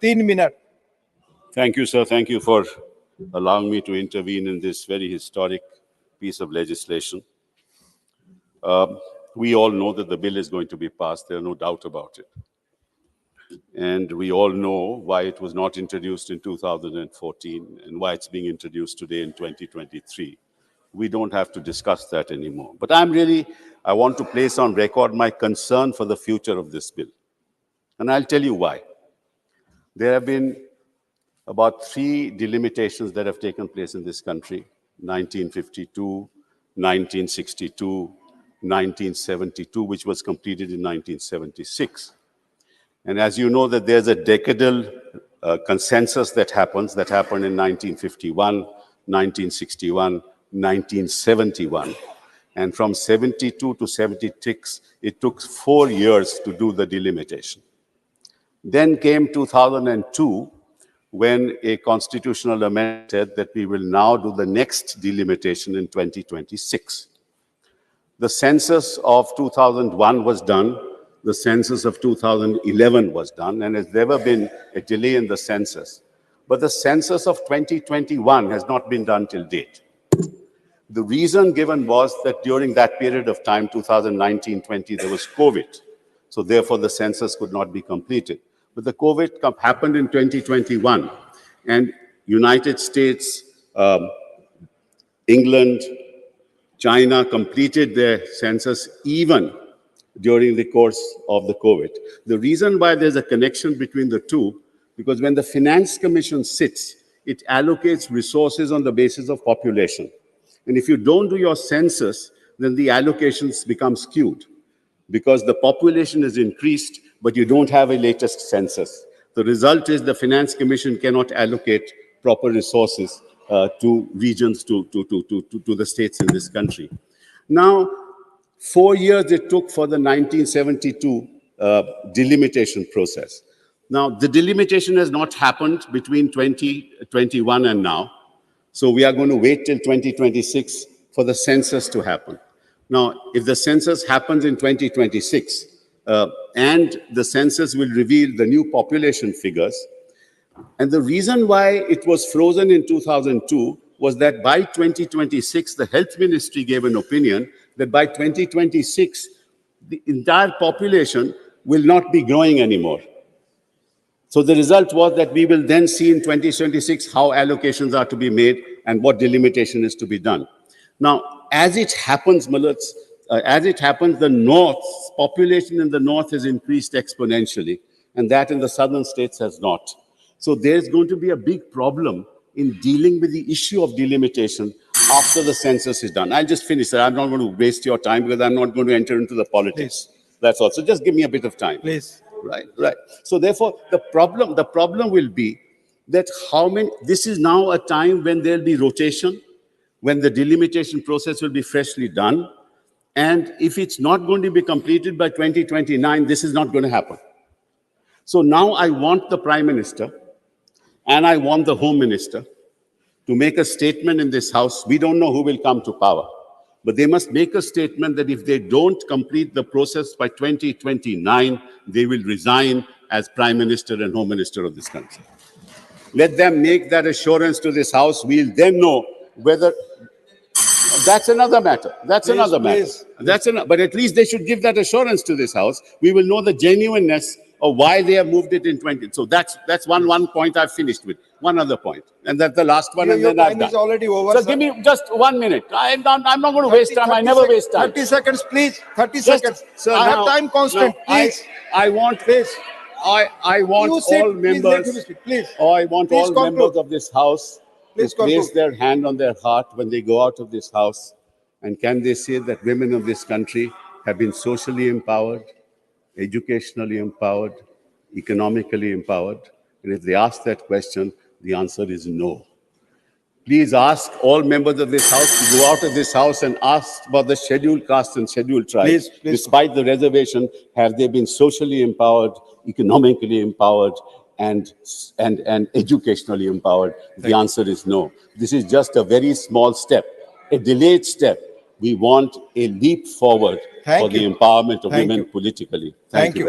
3 minute. Thank you, sir. Thank you for allowing me to intervene in this very historic piece of legislation. We all know that the bill is going to be passed. There's no doubt about it. And we all know why it was not introduced in 2014 and why it's being introduced today in 2023. We don't have to discuss that anymore. But I want to place on record my concern for the future of this bill. And I'll tell you why. There have been about 3 delimitations that have taken place in this country: 1952, 1962, 1972, which was completed in 1976. And as you know, that there's a decadal consensus that happened in 1951, 1961, 1971. And from 72 to 76, it took 4 years to do the delimitation. Then came 2002, when a constitutional amendment said that we will now do the next delimitation in 2026. The census of 2001 was done. The census of 2011 was done, and there's never been a delay in the census. But the census of 2021 has not been done till date. The reason given was that during that period of time, 2019-20, there was COVID. So therefore, the census could not be completed. But the COVID happened in 2021, and United States, England, China completed their census even during the course of the COVID. The reason why there's a connection between the two, because when the Finance Commission sits, it allocates resources on the basis of population. And if you don't do your census, then the allocations become skewed, because the population is increased, but you don't have a latest census. The result is the Finance Commission cannot allocate proper resources to regions, to the states in this country. Now, 4 years it took for the 1972 delimitation process. Now, the delimitation has not happened between 2021 and now. So we are going to wait till 2026 for the census to happen. Now, if the census happens in 2026, and the census will reveal the new population figures, and the reason why it was frozen in 2002 was that by 2026, the Health Ministry gave an opinion that by 2026, the entire population will not be growing anymore. So the result was that we will then see in 2026 how allocations are to be made and what delimitation is to be done. Now, as it happens, the North's population in the North has increased exponentially, and that in the southern states has not. So there's going to be a big problem in dealing with the issue of delimitation after the census is done. I'll just finish that. I'm not going to waste your time because I'm not going to enter into the politics. Please. That's all. So just give me a bit of time. Please. Right. So therefore, the problem will be that this is now a time when there'll be rotation, when the delimitation process will be freshly done. And if it's not going to be completed by 2029, this is not going to happen. So now I want the Prime Minister and I want the Home Minister to make a statement in this House. We don't know who will come to power, but they must make a statement that if they don't complete the process by 2029, they will resign as Prime Minister and Home Minister of this country. Let them make that assurance to this House. We'll then know whether... That's another matter. But at least they should give that assurance to this House. We will know the genuineness of why they have moved it in 20. So that's one point I've finished with. One other point. And that's the last one, and then I've done. Your time is already over, So give me just 1 minute. I'm not going to waste time. I never waste time. 30 seconds, please. 30 seconds. Sir, I have time constant, please. I want all members. Please. I want all members of this House to place their hand on their heart when they go out of this House. And can they say that women of this country have been socially empowered, educationally empowered, economically empowered? And if they ask that question, the answer is no. Please ask all members of this House to go out of this House and ask about the scheduled castes and scheduled tribes. Please. Despite the reservation, have they been socially empowered, economically empowered, and educationally empowered? The answer is no. This is just a very small step, a delayed step. We want a leap forward for the empowerment of women politically. Thank you.